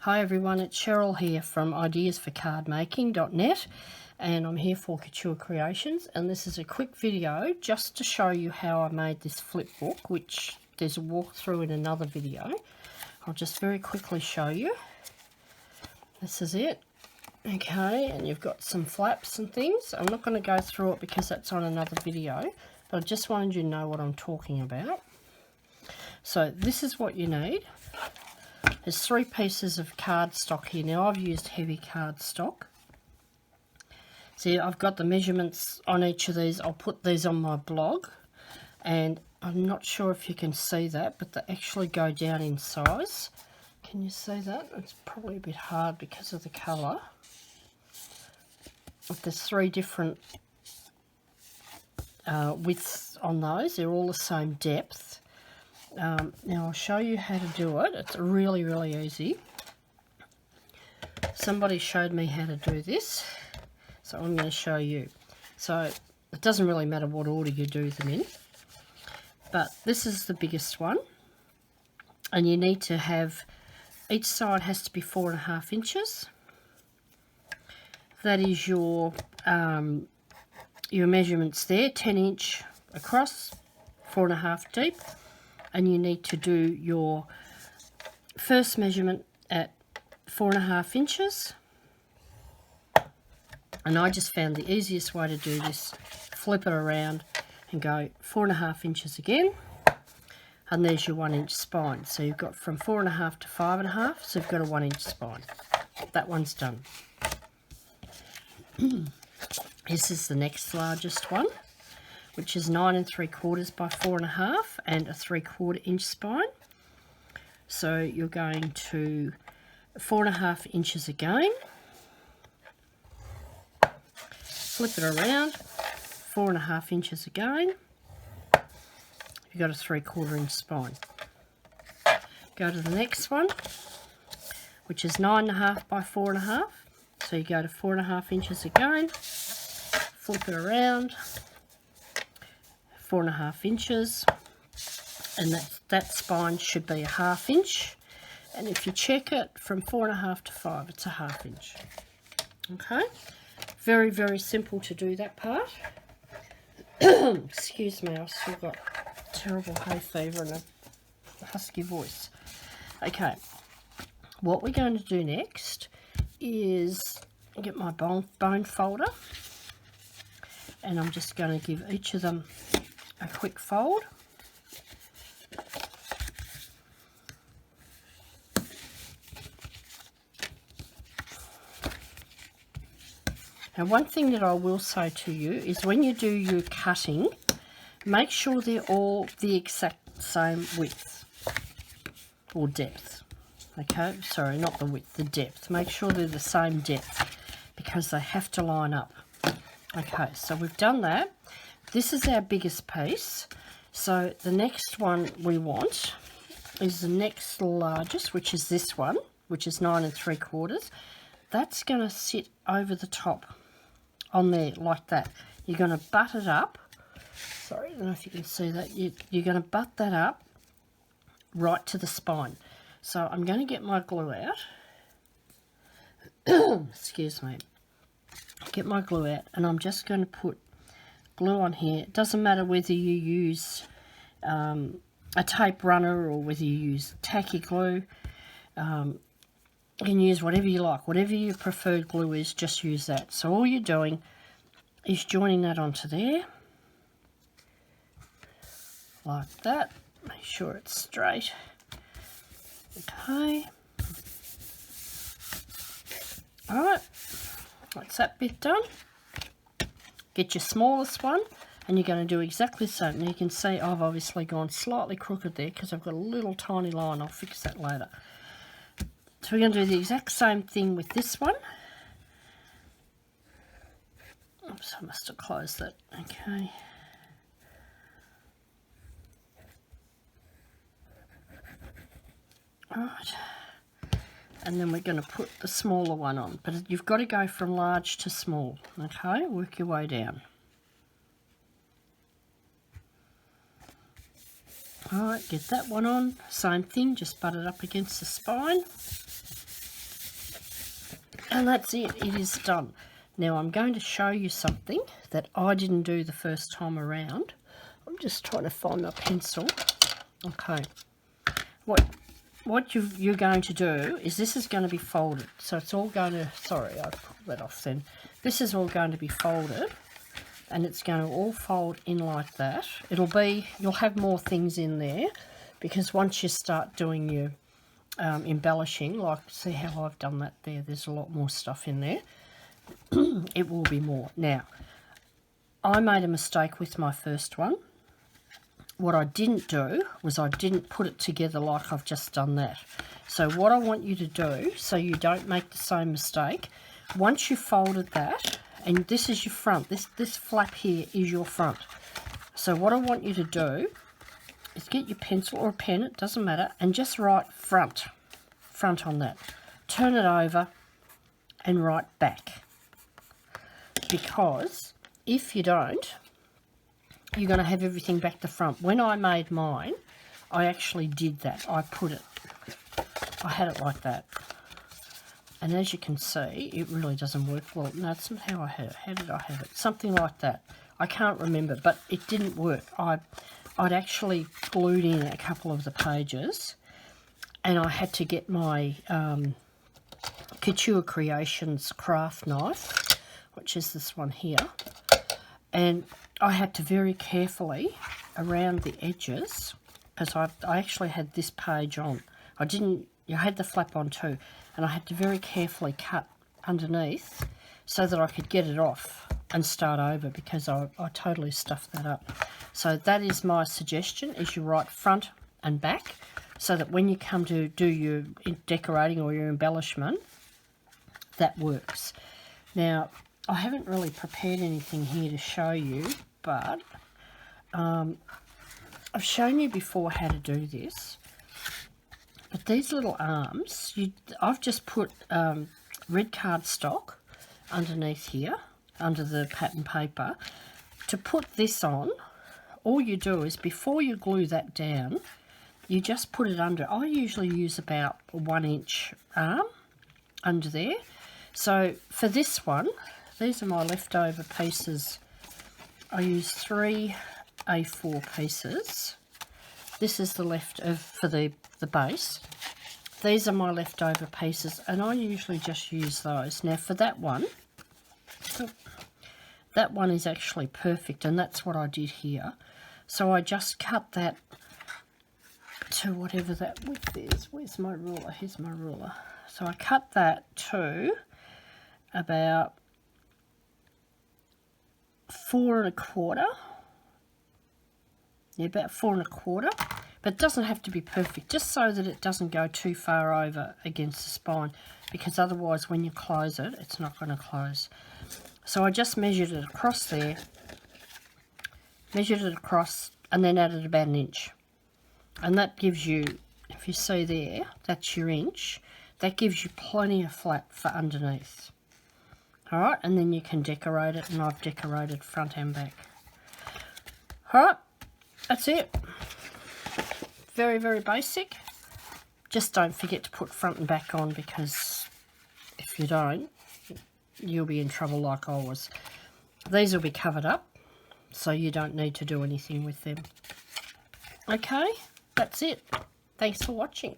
Hi everyone, it's Cheryl here from ideasforcardmaking.net, and I'm here for Couture Creations, and this is a quick video just to show you how I made this flip book, which there's a walkthrough in another video. I'll just very quickly show you. This is it. Okay, and you've got some flaps and things. I'm not going to go through it because that's on another video, but I just wanted you to know what I'm talking about. So this is what you need. There's 3 pieces of cardstock here. Now I've used heavy cardstock. See, I've got the measurements on each of these. I'll put these on my blog, and I'm not sure if you can see that, but they actually go down in size. Can you see that? It's probably a bit hard because of the colour. But there's 3 different widths on those. They're all the same depth. Now I'll show you how to do it. It's really easy. Somebody showed me how to do this, so I'm going to show you. So it doesn't really matter what order you do them in, but this is the biggest one, and you need to have, each side has to be 4.5 inches. That is your measurements there, 10 inch across, 4.5 deep. And you need to do your first measurement at 4.5 inches. And I just found the easiest way to do this, flip it around and go 4.5 inches again. And there's your 1 inch spine. So you've got from 4.5 to 5.5, so you've got a 1 inch spine. That one's done. This is the next largest one, which is 9 3/4 by 4.5 and a 3/4 inch spine. So you're going to 4.5 inches again, flip it around, 4.5 inches again, you've got a 3/4 inch spine. Go to the next one, which is 9.5 by 4.5, so you go to 4.5 inches again, flip it around, 4.5 inches, and that spine should be a 1/2 inch, and if you check it from 4.5 to 5, it's a 1/2 inch. Okay, very simple to do that part. Excuse me, I've still got terrible hay fever and a husky voice. Okay, what we're going to do next is get my bone folder, and I'm just going to give each of them a quick fold. Now, one thing that I will say to you is when you do your cutting, make sure they're all the exact same width or depth. Okay, sorry, not the width, the depth. Make sure they're the same depth because they have to line up. Okay, so we've done that. This is our biggest piece, so the next one we want is the next largest, which is this one, which is 9 3/4. That's going to sit over the top on there like that. You're going to butt it up. Sorry, I don't know if you can see that. You're going to butt that up right to the spine. So I'm going to get my glue out. Excuse me. Get my glue out, and I'm just going to put glue on here. It doesn't matter whether you use a tape runner or whether you use tacky glue. You can use whatever you like. Whatever your preferred glue is, just use that. So all you're doing is joining that onto there like that. Make sure it's straight. Okay, alright, that's that bit done. Get your smallest one, and you're going to do exactly the same. Now you can see I've obviously gone slightly crooked there because I've got a little tiny line. I'll fix that later. So we're going to do the exact same thing with this one. Oops, I must have closed that. Okay. Alright. And then we're going to put the smaller one on. But you've got to go from large to small. Okay, work your way down. Alright, get that one on. Same thing, just butt it up against the spine. And that's it. It is done. Now I'm going to show you something that I didn't do the first time around. I'm just trying to find my pencil. Okay. What you're going to do is this is going to be folded. So it's all going to... Sorry, I pulled that off then. This is all going to be folded. And it's going to all fold in like that. You'll have more things in there. Because once you start doing your embellishing, like see how I've done that there, there's a lot more stuff in there. It will be more. Now, I made a mistake with my first one. What I didn't do was I didn't put it together like I've just done that. So what I want you to do, so you don't make the same mistake, once you've folded that, and this is your front, this flap here is your front. So what I want you to do is get your pencil or a pen, it doesn't matter, and just write front on that. Turn it over and write back. Because if you don't, you're going to have everything back to front. When I made mine, I actually did that. I had it like that. And as you can see, it really doesn't work well. No, that's not how I had it. How did I have it? Something like that. I can't remember, but it didn't work. I'd actually glued in a couple of the pages, and I had to get my Couture Creations craft knife, which is this one here, and I had to very carefully around the edges, because I actually had this page on. I had the flap on too, and I had to very carefully cut underneath so that I could get it off and start over, because I totally stuffed that up. So that is my suggestion, is you write front and back, so that when you come to do your decorating or your embellishment, that works. Now, I haven't really prepared anything here to show you, but I've shown you before how to do this. But these little arms, I've just put red cardstock underneath here, under the pattern paper. To put this on, all you do is, before you glue that down, you just put it under. I usually use about a 1-inch arm under there. So for this one, these are my leftover pieces. I use 3 A4 pieces. This is the for the base. These are my leftover pieces, and I usually just use those. Now for that one is actually perfect, and that's what I did here. So I just cut that to whatever that width is. Where's my ruler? Here's my ruler. So I cut that to about 4 1/4. Yeah, about 4 1/4. But it doesn't have to be perfect, just so that it doesn't go too far over against the spine, because otherwise when you close it, it's not going to close. So I just measured it across there, and then added about 1 inch. And that gives you, if you see there, that's your inch. That gives you plenty of flap for underneath. Alright, and then you can decorate it, and I've decorated front and back. Alright, that's it. Very, very basic. Just don't forget to put front and back on, because if you don't, you'll be in trouble like I was. These will be covered up, so you don't need to do anything with them. Okay, that's it. Thanks for watching.